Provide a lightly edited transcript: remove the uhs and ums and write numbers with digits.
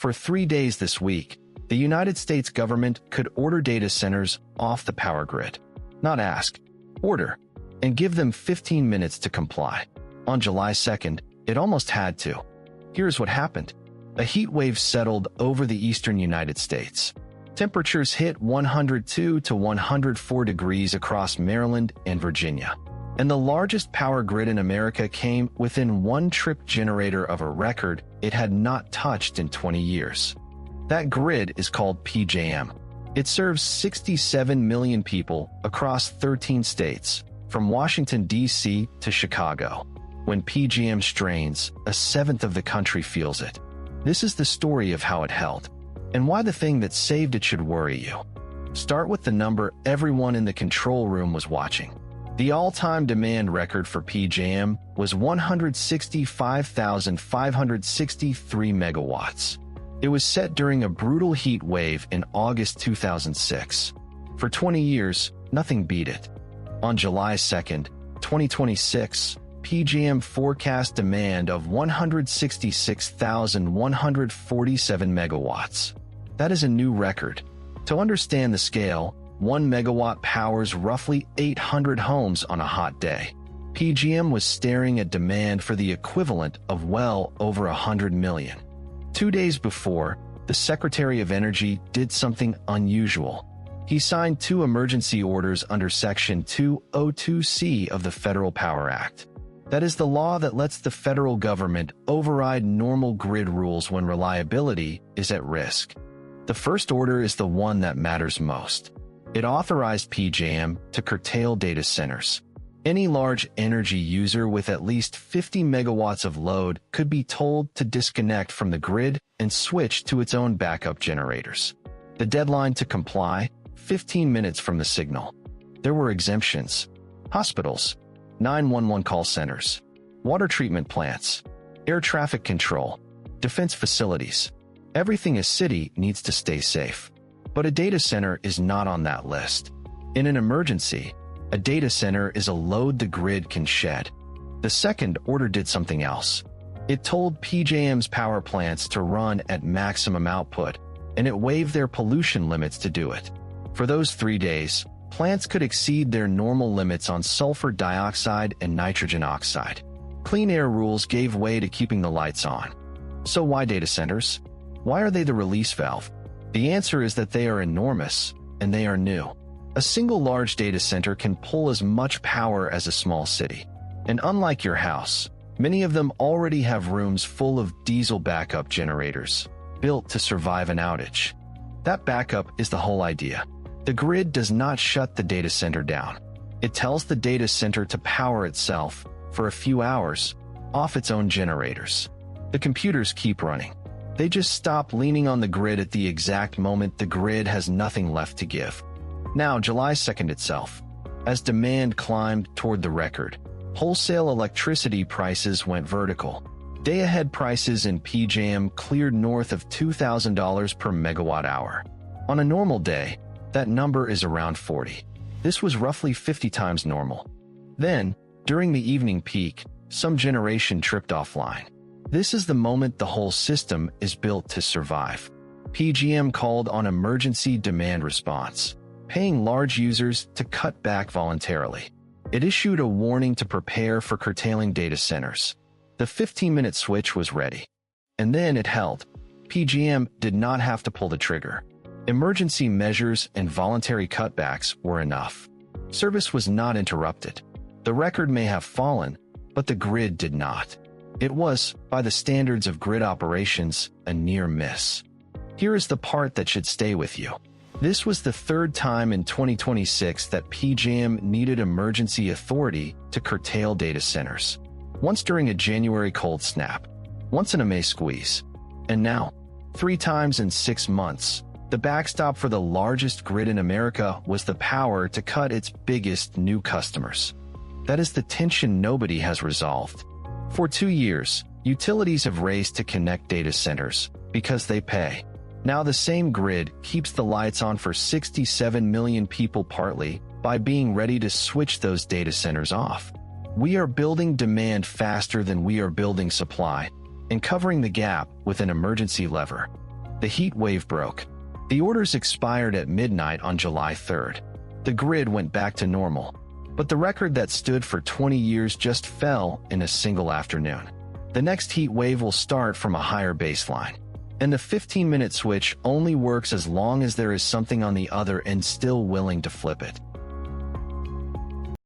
For 3 days this week, the United States government could order data centers off the power grid. Not ask, order, and give them 15 minutes to comply. On July 2nd, it almost had to. Here's what happened. A heat wave settled over the eastern United States. Temperatures hit 102 to 104 degrees across Maryland and Virginia. And the largest power grid in America came within one trip generator of a record it had not touched in 20 years. That grid is called PJM. It serves 67 million people across 13 states, from Washington, D.C. to Chicago. When PJM strains, a seventh of the country feels it. This is the story of how it held, and why the thing that saved it should worry you. Start with the number everyone in the control room was watching. The all-time demand record for PJM was 165,563 megawatts. It was set during a brutal heat wave in August 2006. For 20 years, nothing beat it. On July 2nd, 2026, PJM forecast demand of 166,147 megawatts. That is a new record. To understand the scale, 1 megawatt powers roughly 800 homes on a hot day. PJM was staring at demand for the equivalent of well over 100 million. 2 days before, the Secretary of Energy did something unusual. He signed 2 emergency orders under Section 202C of the Federal Power Act. That is the law that lets the federal government override normal grid rules when reliability is at risk. The first order is the one that matters most. It authorized PJM to curtail data centers. Any large energy user with at least 50 megawatts of load could be told to disconnect from the grid and switch to its own backup generators. The deadline to comply, 15 minutes from the signal. There were exemptions. Hospitals, 911 call centers, water treatment plants, air traffic control, defense facilities. Everything a city needs to stay safe. But a data center is not on that list. In an emergency, a data center is a load the grid can shed. The second order did something else. It told PJM's power plants to run at maximum output, and it waived their pollution limits to do it. For those 3 days, plants could exceed their normal limits on sulfur dioxide and nitrogen oxide. Clean air rules gave way to keeping the lights on. So why data centers? Why are they the release valve? The answer is that they are enormous, and they are new. A single large data center can pull as much power as a small city. And unlike your house, many of them already have rooms full of diesel backup generators, built to survive an outage. That backup is the whole idea. The grid does not shut the data center down. It tells the data center to power itself, for a few hours, off its own generators. The computers keep running. They just stop leaning on the grid at the exact moment the grid has nothing left to give. Now, July 2nd itself. As demand climbed toward the record, wholesale electricity prices went vertical. Day-ahead prices in PJM cleared north of $2,000 per megawatt hour. On a normal day, that number is around 40. This was roughly 50 times normal. Then, during the evening peak, some generation tripped offline. This is the moment the whole system is built to survive. PJM called on emergency demand response, paying large users to cut back voluntarily. It issued a warning to prepare for curtailing data centers. The 15-minute switch was ready. And then it held. PJM did not have to pull the trigger. Emergency measures and voluntary cutbacks were enough. Service was not interrupted. The record may have fallen, but the grid did not. It was, by the standards of grid operations, a near miss. Here is the part that should stay with you. This was the third time in 2026 that PJM needed emergency authority to curtail data centers. Once during a January cold snap, once in a May squeeze, and now, 3 times in 6 months. The backstop for the largest grid in America was the power to cut its biggest new customers. That is the tension nobody has resolved. For 2 years, utilities have raced to connect data centers because they pay. Now the same grid keeps the lights on for 67 million people partly by being ready to switch those data centers off. We are building demand faster than we are building supply and covering the gap with an emergency lever. The heat wave broke. The orders expired at midnight on July 3rd. The grid went back to normal, but the record that stood for 20 years just fell in a single afternoon. The next heat wave will start from a higher baseline, and the 15-minute switch only works as long as there is something on the other end still willing to flip it.